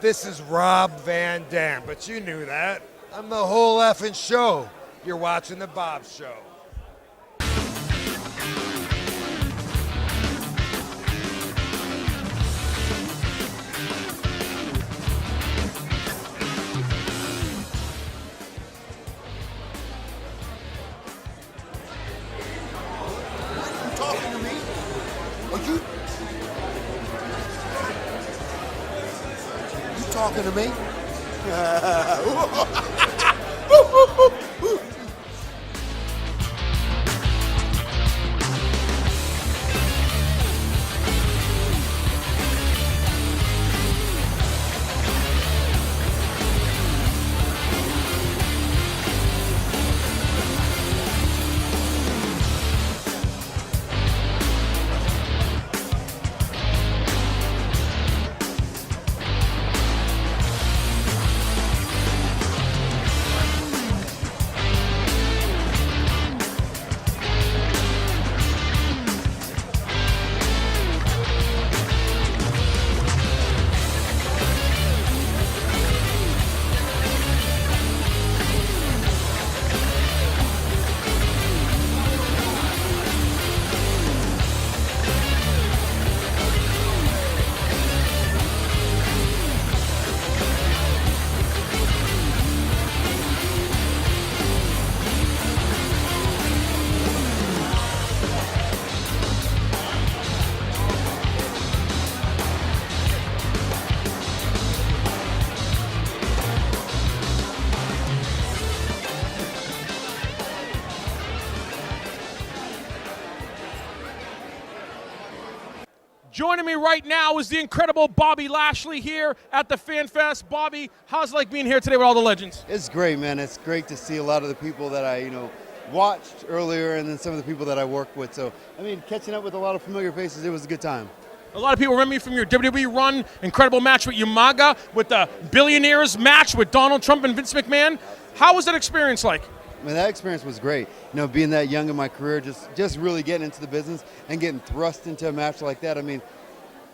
This is Rob Van Dam, but you knew that. I'm the whole effing show. You're watching The Bob Show. Talking to me? Are you talking to me? Joining me right now is the incredible Bobby Lashley here at the Fan Fest. Bobby, how's it like being here today with all the legends? It's great, man. It's great to see a lot of the people that I, watched earlier, and then some of the people that I worked with. So, catching up with a lot of familiar faces, it was a good time. A lot of people remember you from your WWE run, incredible match with Umaga, with the Billionaires match with Donald Trump and Vince McMahon. How was that experience like? That experience was great. Being that young in my career, just really getting into the business and getting thrust into a match like that.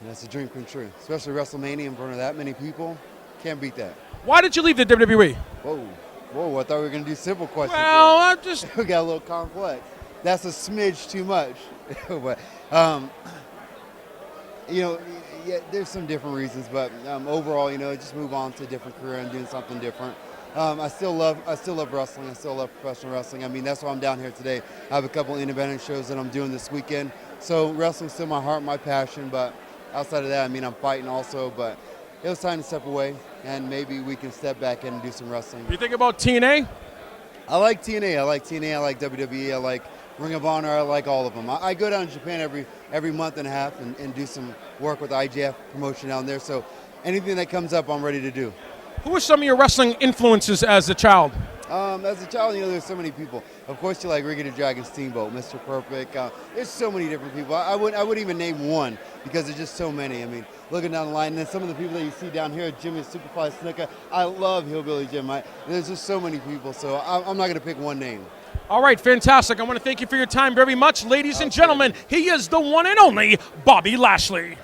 That's a dream come true. Especially WrestleMania in front of that many people. Can't beat that. Why did you leave the WWE? Whoa, I thought we were going to do simple questions. Well, We got a little complex. That's a smidge too much. But, yeah, there's some different reasons, but overall, just move on to a different career and doing something different. I still love wrestling. I still love professional wrestling. That's why I'm down here today. I have a couple independent shows that I'm doing this weekend. So wrestling's still my heart, my passion, but outside of that, I'm fighting also, but it was time to step away, and maybe we can step back in and do some wrestling. You think about TNA? I like TNA. I like WWE. I like Ring of Honor. I like all of them. I go down to Japan every month and a half and do some work with IGF promotion down there. So anything that comes up, I'm ready to do. Who were some of your wrestling influences as a child? As a child, there's so many people. Of course, you like Ricky the Dragon Steamboat, Mr. Perfect. There's so many different people. I wouldn't even name one because there's just so many. Looking down the line, and then some of the people that you see down here, Jimmy Superfly Snuka. I love Hillbilly Jim. There's just so many people, so I'm not going to pick one name. All right, fantastic. I want to thank you for your time very much. Ladies and gentlemen, he is the one and only Bobby Lashley.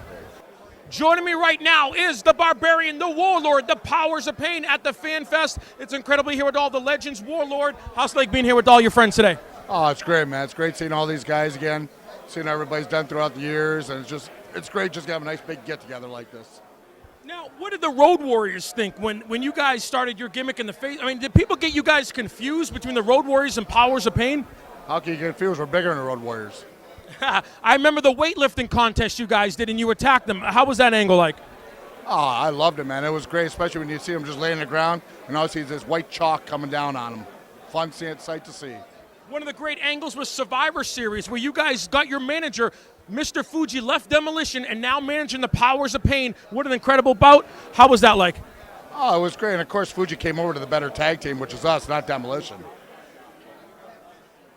Joining me right now is the Barbarian, the Warlord, the Powers of Pain at the Fan Fest. It's incredibly here with all the legends. Warlord, how's it like being here with all your friends today? Oh, it's great, man. It's great seeing all these guys again, seeing how everybody's done throughout the years, and it's great just to have a nice big get-together like this. Now, what did the Road Warriors think when you guys started your gimmick in the face? Did people get you guys confused between the Road Warriors and Powers of Pain? How can you get confused? We're bigger than the Road Warriors. I remember the weightlifting contest you guys did, and you attacked them. How was that angle like? Oh, I loved it, man. It was great, especially when you see them just laying on the ground, and all you see is this white chalk coming down on them. Fun sight to see. One of the great angles was Survivor Series, where you guys got your manager, Mr. Fuji, left Demolition, and now managing the Powers of Pain. What an incredible bout. How was that like? Oh, it was great. And, of course, Fuji came over to the better tag team, which is us, not Demolition.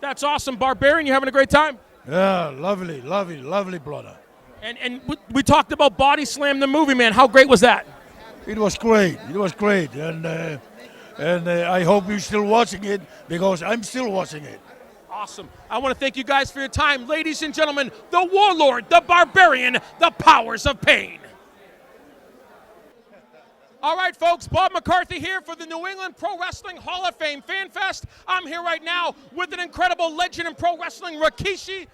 That's awesome. Barbarian, you having a great time? Yeah, lovely, brother. And we talked about Body Slam, the movie, man. How great was that? It was great. And I hope you're still watching it because I'm still watching it. Awesome. I want to thank you guys for your time. Ladies and gentlemen, the Warlord, the Barbarian, the Powers of Pain. All right, folks, Bob McCarthy here for the New England Pro Wrestling Hall of Fame Fan Fest. I'm here right now with an incredible legend in pro wrestling, Rikishi.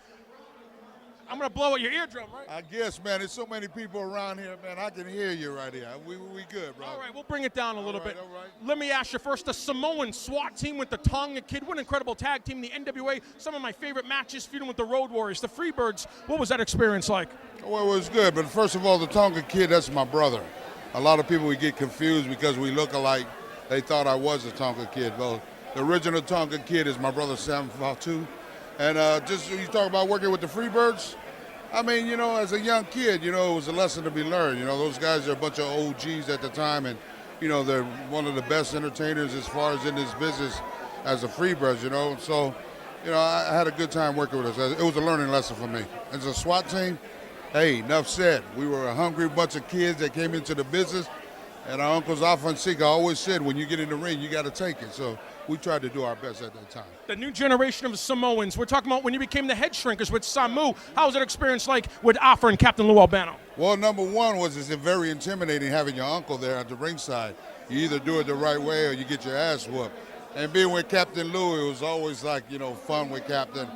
I'm going to blow out your eardrum, right? I guess, man, there's so many people around here, man. I can hear you right here. We good, bro. All right, we'll bring it down a little bit. All right. Let me ask you first, the Samoan SWAT team with the Tonga Kid. What an incredible tag team, the NWA. Some of my favorite matches, feuding with the Road Warriors, the Freebirds. What was that experience like? Well, it was good, but first of all, the Tonga Kid, that's my brother. A lot of people would get confused because we look alike. They thought I was a Tonga Kid. Well, the original Tonga Kid is my brother Sam Fatu. And just you talk about working with the Freebirds, I mean, you know, as a young kid, you know, it was a lesson to be learned. You know, those guys are a bunch of OGs at the time, and, you know, they're one of the best entertainers as far as in this business as the Freebirds, you know. So, you know, I had a good time working with us. It was a learning lesson for me. As a SWAT team, hey, enough said. We were a hungry bunch of kids that came into the business, and our uncles Alfonseca always said, when you get in the ring, you got to take it. So we tried to do our best at that time. The new generation of Samoans. We're talking about when you became the head shrinkers with Samu. How was that experience like with Afa and Captain Lou Albano? Well, number one was it's very intimidating having your uncle there at the ringside. You either do it the right way or you get your ass whooped. And being with Captain Lou, it was always like, you know, fun with Captain.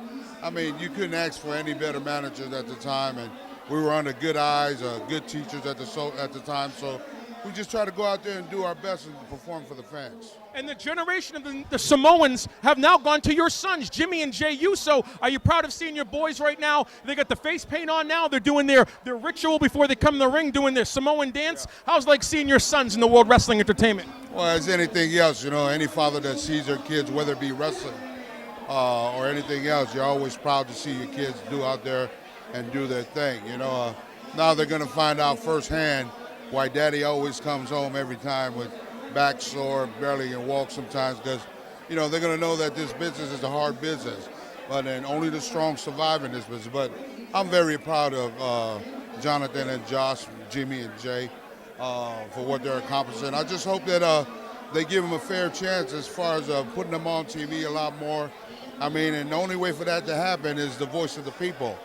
I mean, you couldn't ask for any better managers at the time, and we were under good eyes, good teachers at the time. So we just try to go out there and do our best and perform for the fans. And the generation of the Samoans have now gone to your sons, Jimmy and Jay Uso. Are you proud of seeing your boys right now? They got the face paint on now. They're doing their ritual before they come in the ring, doing their Samoan dance. How's it like seeing your sons in the World Wrestling Entertainment? Well, as anything else, you know, any father that sees their kids, whether it be wrestling or anything else, you're always proud to see your kids do out there and do their thing. You know, now they're going to find out firsthand why Daddy always comes home every time with back sore, barely can walk sometimes, because, you know, they're going to know that this business is a hard business, but then only the strong survive in this business. But I'm very proud of Jonathan and Josh, Jimmy and Jay for what they're accomplishing. I just hope that they give them a fair chance as far as putting them on TV a lot more. I mean, and the only way for that to happen is the voice of the people.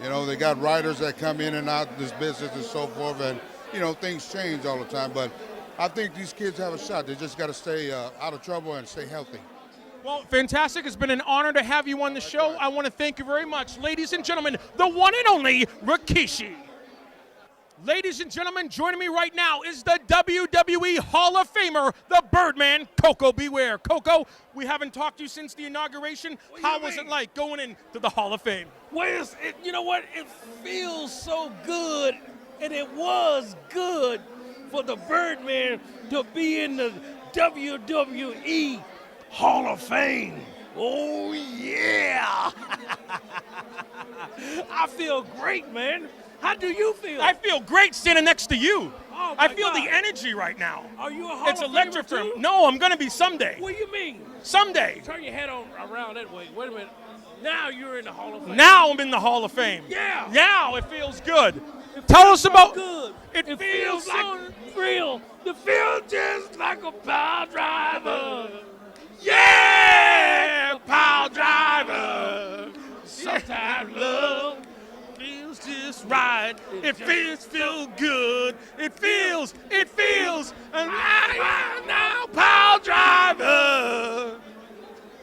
You know, they got writers that come in and out of this business and so forth, and, you know, things change all the time. But I think these kids have a shot. They just got to stay out of trouble and stay healthy. Well, fantastic. It's been an honor to have you on the show. I want to thank you very much. Ladies and gentlemen, the one and only Rikishi. Ladies and gentlemen, joining me right now is the WWE Hall of Famer, the Birdman, Koko B. Ware. Koko, we haven't talked to you since the inauguration. How was it like going into the Hall of Fame? Well, you know what? It feels so good, and it was good for the Birdman to be in the WWE Hall of Fame. Oh, yeah. I feel great, man. How do you feel? I feel great standing next to you. Oh, I my feel God. the energy right now. Are you a Hall It's of electric Famer for too? him. No, I'm going to be someday. What do you mean? Someday. Turn your head on around that way. Wait a minute. Now you're in the Hall of Fame. Now I'm in the Hall of Fame. Yeah. Now it feels good. Tell us about. Good. It feels so- like real. It feels just like a power driver. Yeah, power driver. Sometimes love Feels just right. It feels good. It feels, and I now power driver.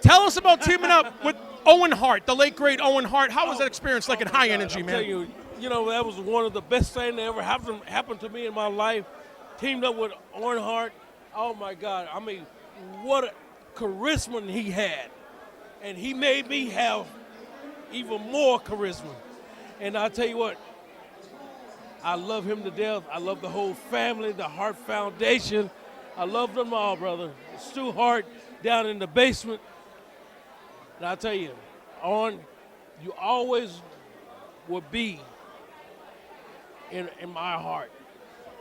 Tell us about teaming up with Owen Hart, the late great Owen Hart. How was that experience like in high energy, I'm man? telling you, you know, that was one of the best things that ever happened to me in my life. Teamed up with Owen Hart. Oh my God! I mean, what a charisma he had, and he made me have even more charisma. And I tell you what, I love him to death. I love the whole family, the Hart Foundation. I love them all, brother. Stu Hart down in the basement. And I tell you, Owen, you always will be in my heart.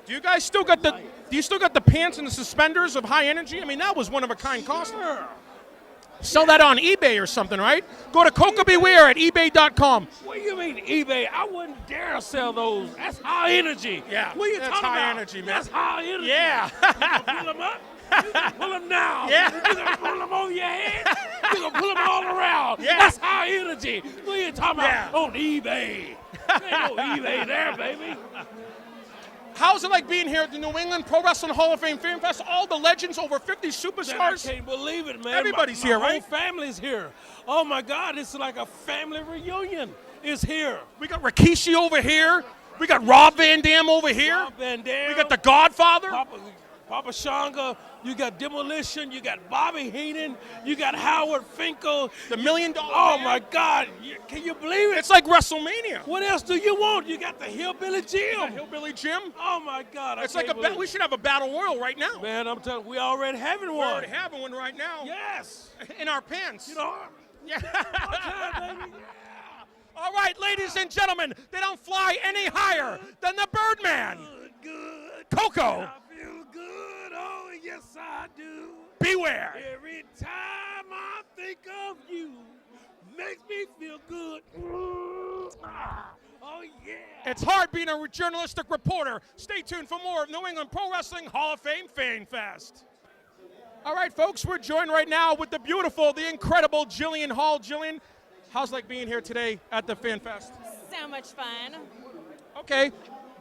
Do you guys still got the pants and the suspenders of high energy? I mean, that was one of a kind costume. Sure. Sell that on eBay or something, right? Go to Koko Beware at ebay.com. What do you mean eBay? I wouldn't dare sell those. That's high energy. Yeah, What are you that's talking high about? energy, man. That's high energy. Yeah. You gonna pull them up? You gonna pull them down? Yeah. You gonna pull them over your head? You gonna pull them all around? Yeah. That's high energy. What are you talking Yeah. about? On eBay. There ain't no eBay there, baby. How's it like being here at the New England Pro Wrestling Hall of Fame Fan Fest? All the legends, over 50 Man, I superstars. can't believe it, man. Everybody's my here, whole right? family's here. Oh my God, it's like a family reunion. Is here. We got Rikishi over here. We got Rob Van Dam over here. Rob Van Dam. We got the Godfather. Papa Shanga, you got Demolition, you got Bobby Heenan, you got Howard Finkel, The $1 Million Oh Man. my God, can you believe it? It's like WrestleMania. What else do you want? You got the Hillbilly Jim. Hillbilly Jim. Oh my God, It's like we should have a battle royal right now. Man, I'm telling you, we already having We're one. already having one right now. Yes. In our pants. You know, Yeah. time, baby. All right, ladies and gentlemen, they don't fly any higher than the Birdman. Good. Coco, I feel good. Oh, yes, I do. beware. Every time I think of you, makes me feel good. Oh, yeah. It's hard being a journalistic reporter. Stay tuned for more of New England Pro Wrestling Hall of Fame Fan Fest. All right, folks, we're joined right now with the beautiful, the incredible Jillian Hall. Jillian, how's it like being here today at the Fan Fest? So much fun. Okay,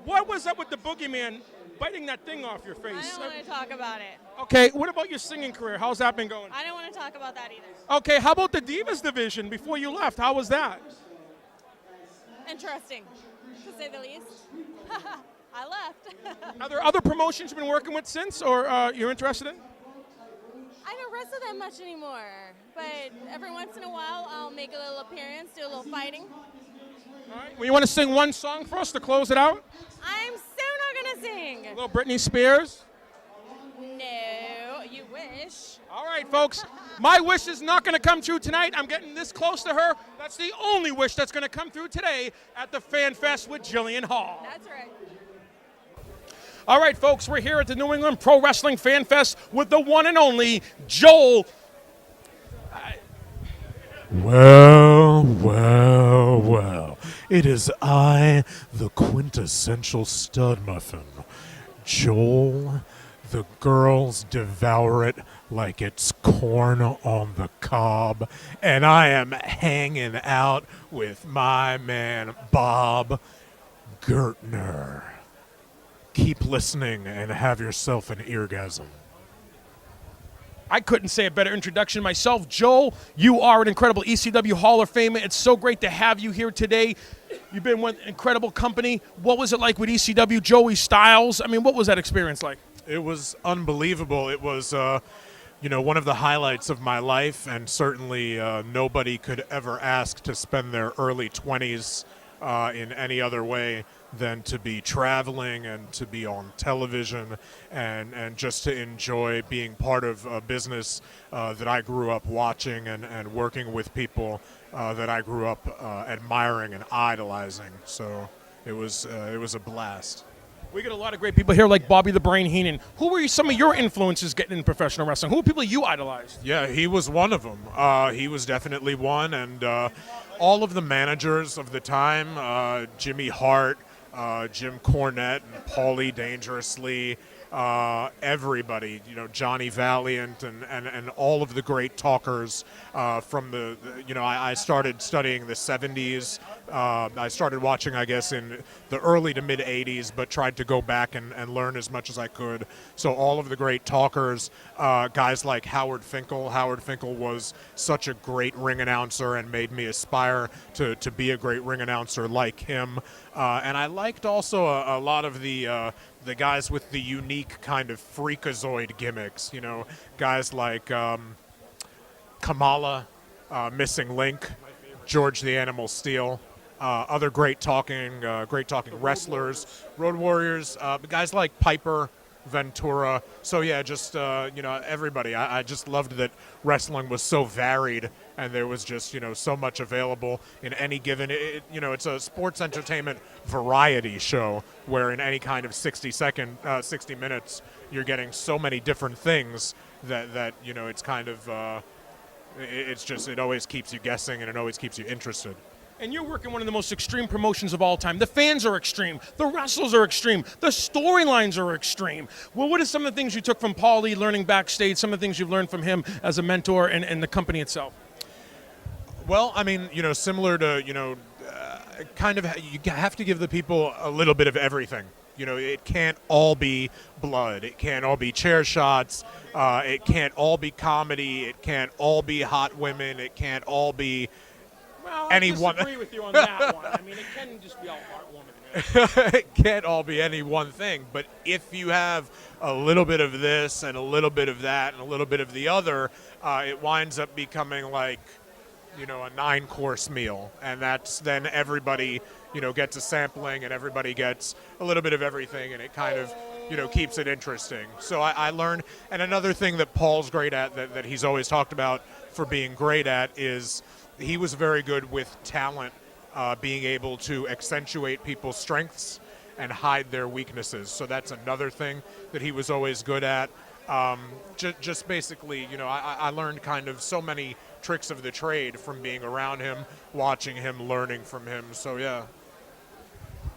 what was up with the boogeyman biting that thing off your I face? don't want to talk about it. Okay, what about your singing career? How's that been going? I don't want to talk about that either. Okay, how about the Divas division before you left? How was that? Interesting, to say the least. I left. Are there other promotions you've been working with since, or you're interested in? I don't wrestle that much anymore, but every once in a while I'll make a little appearance, do a little fighting. All right. Well, you want to sing one song for us to close it out? I'm so not gonna sing. A little Britney Spears. No, you wish. All right, folks. My wish is not going to come true tonight. I'm getting this close to her. That's the only wish that's going to come through today at the Fan Fest with Jillian Hall. That's right. All right, folks. We're here at the New England Pro Wrestling Fan Fest with the one and only Joel. Well, well, well. It is I, the quintessential stud muffin. Joel, the girls devour it like it's corn on the cob. And I am hanging out with my man, Bob Gertner. Keep listening and have yourself an eargasm. I couldn't say a better introduction myself. Joel, you are an incredible ECW Hall of Famer. It's so great to have you here today. You've been with an incredible company. What was it like with ECW, Joey Styles? I mean, what was that experience like? It was unbelievable. It was, one of the highlights of my life, and certainly nobody could ever ask to spend their early 20s in any other way than to be traveling and to be on television and just to enjoy being part of a business that I grew up watching and working with people that I grew up admiring and idolizing. So it was a blast. We get a lot of great people here like Bobby the Brain Heenan. Who were some of your influences getting in professional wrestling? Who were people you idolized? Yeah, he was one of them. He was definitely one. And all of the managers of the time, Jimmy Hart, Jim Cornette, and Paulie Dangerously, everybody, Johnny Valiant and all of the great talkers from I started studying the 70s. I started watching, I guess, in the early to mid 80s, but tried to go back and learn as much as I could. So all of the great talkers, guys like Howard Finkel. Howard Finkel was such a great ring announcer and made me aspire to be a great ring announcer like him. And I liked also a lot of the guys with the unique kind of freakazoid gimmicks, guys like Kamala, Missing Link, George the Animal Steel, other great talking wrestlers, Road Warriors, guys like Piper, Ventura. So yeah, just everybody. I just loved that wrestling was so varied and there was just so much available in any given. It's a sports entertainment variety show where in any kind of 60 minutes you're getting so many different things that it's kind of it always keeps you guessing and it always keeps you interested. And you're working one of the most extreme promotions of all time. The fans are extreme. The wrestlers are extreme. The storylines are extreme. Well, what are some of the things you took from Paulie learning backstage, some of the things you've learned from him as a mentor and the company itself? Well, I mean, similar to, kind of you have to give the people a little bit of everything. You know, it can't all be blood. It can't all be chair shots. It can't all be comedy. It can't all be hot women. It can't all be Well, anyone. I disagree with you on that one. I mean, it can just be all heartwarming. It can't all be any one thing. But if you have a little bit of this and a little bit of that and a little bit of the other, it winds up becoming like, you know, a 9-course meal. And that's then everybody, you know, gets a sampling and everybody gets a little bit of everything, and it kind of, you know, keeps it interesting. So I learned, and another thing that Paul's great at, that he's always talked about for being great at, is he was very good with talent, being able to accentuate people's strengths and hide their weaknesses. So that's another thing that he was always good at. Just basically, you know, I learned kind of so many tricks of the trade from being around him, watching him, learning from him. So yeah.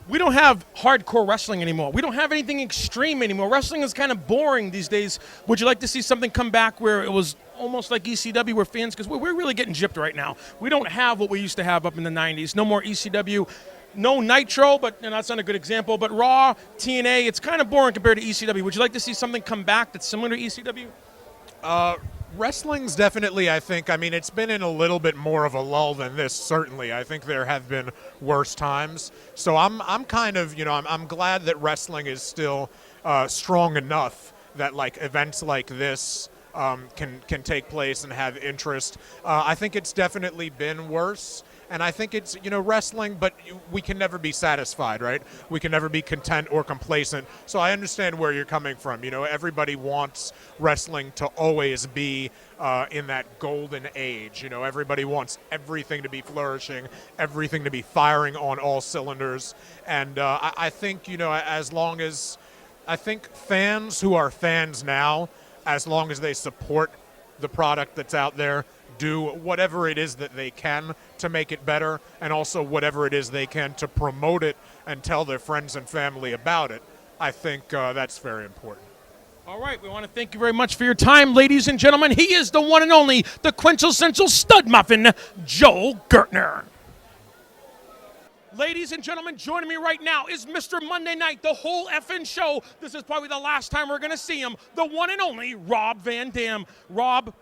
We don't have hardcore wrestling anymore. We don't have anything extreme anymore. Wrestling is kind of boring these days. Would you like to see something come back where it was almost like ECW, where fans, because we're really getting gypped right now. We don't have what we used to have up in the 90s. No more ECW. No Nitro, but and that's not a good example. But Raw, TNA, it's kind of boring compared to ECW. Would you like to see something come back that's similar to ECW? Wrestling's definitely, I think, I mean, it's been in a little bit more of a lull than this, certainly. I think there have been worse times. So I'm kind of, you know, I'm glad that wrestling is still strong enough that, like, events like this can take place and have interest. I think it's definitely been worse. And I think it's, you know, wrestling, but we can never be satisfied, right? We can never be content or complacent. So I understand where you're coming from. You know, everybody wants wrestling to always be in that golden age. You know, everybody wants everything to be flourishing, everything to be firing on all cylinders. And I think, you know, as long as, I think fans who are fans now, as long as they support the product that's out there, do whatever it is that they can to make it better, and also whatever it is they can to promote it and tell their friends and family about it. I think that's very important. All right, we want to thank you very much for your time, ladies and gentlemen. He is the one and only, the quintessential stud muffin, Joel Gertner. Ladies and gentlemen, joining me right now is Mr. Monday Night, the whole effing show. This is probably the last time we're going to see him, the one and only Rob Van Dam. Rob,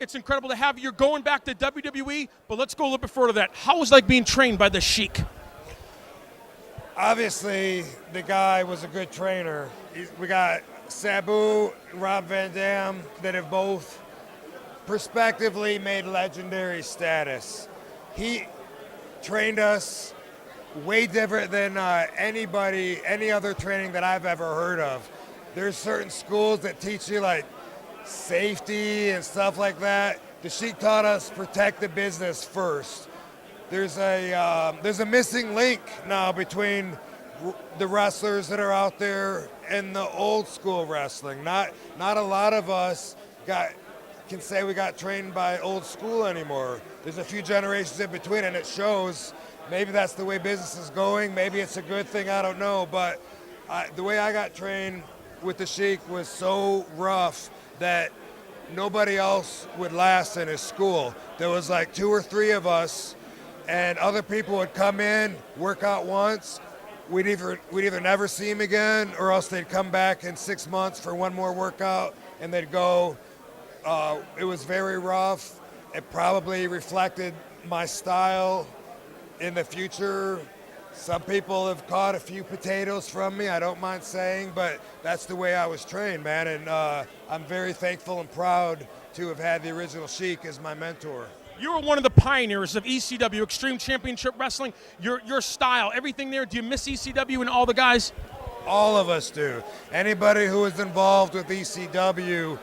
it's incredible to have you. You're going back to WWE, but let's go a little bit further than that. How was it like being trained by the Sheik? Obviously, the guy was a good trainer. We got Sabu, Rob Van Dam, that have both prospectively made legendary status. He trained us way different than any other training that I've ever heard of. There's certain schools that teach you like safety and stuff like that. The Sheik taught us protect the business first. There's a missing link now between the wrestlers that are out there and the old school wrestling. Not a lot of us can say we got trained by old school anymore. There's a few generations in between, and it shows. Maybe that's the way business is going. Maybe it's a good thing. I don't know. But the way I got trained with the Sheik was so rough that nobody else would last in his school. There was like 2 or 3 of us, and other people would come in, work out once. We'd either never see him again, or else they'd come back in 6 months for one more workout, and they'd go. It was very rough. It probably reflected my style in the future. Some people have caught a few potatoes from me, I don't mind saying, but that's the way I was trained, man. And I'm very thankful and proud to have had the original Sheik as my mentor. You were one of the pioneers of ECW, Extreme Championship Wrestling. Your style, everything there. Do you miss ECW and all the guys? All of us do. Anybody who is involved with ECW,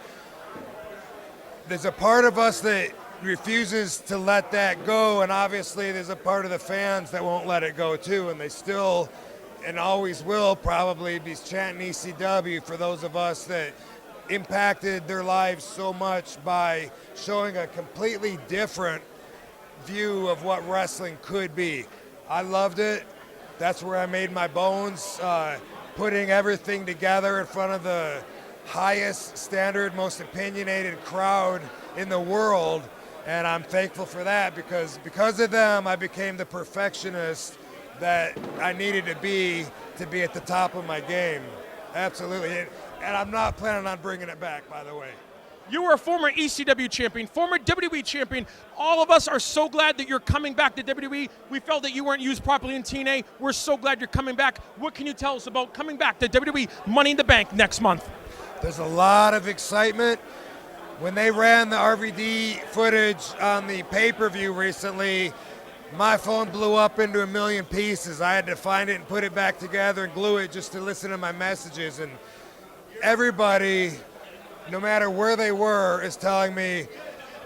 there's a part of us that refuses to let that go, and obviously there's a part of the fans that won't let it go too, and they still and always will probably be chanting ECW for those of us that impacted their lives so much by showing a completely different view of what wrestling could be. I loved it. That's where I made my bones, putting everything together in front of the highest standard, most opinionated crowd in the world. And I'm thankful for that because of them, I became the perfectionist that I needed to be at the top of my game. Absolutely. And I'm not planning on bringing it back, by the way. You were a former ECW champion, former WWE champion. All of us are so glad that you're coming back to WWE. We felt that you weren't used properly in TNA. We're so glad you're coming back. What can you tell us about coming back to WWE Money in the Bank next month? There's a lot of excitement. When they ran the RVD footage on the pay-per-view recently, my phone blew up into a million pieces. I had to find it and put it back together and glue it just to listen to my messages. And everybody, no matter where they were, is telling me,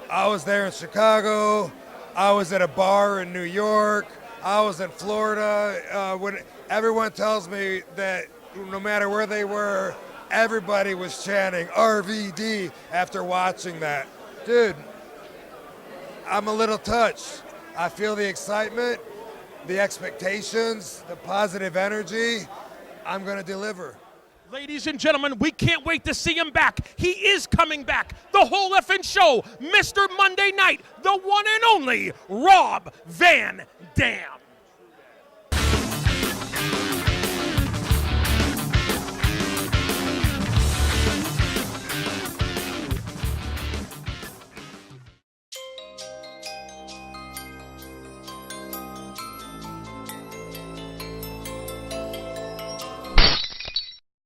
I was there in Chicago, I was at a bar in New York, I was in Florida. When everyone tells me that no matter where they were, everybody was chanting RVD after watching that. Dude, I'm a little touched. I feel the excitement, the expectations, the positive energy. I'm going to deliver. Ladies and gentlemen, we can't wait to see him back. He is coming back. The whole effing show, Mr. Monday Night, the one and only Rob Van Dam.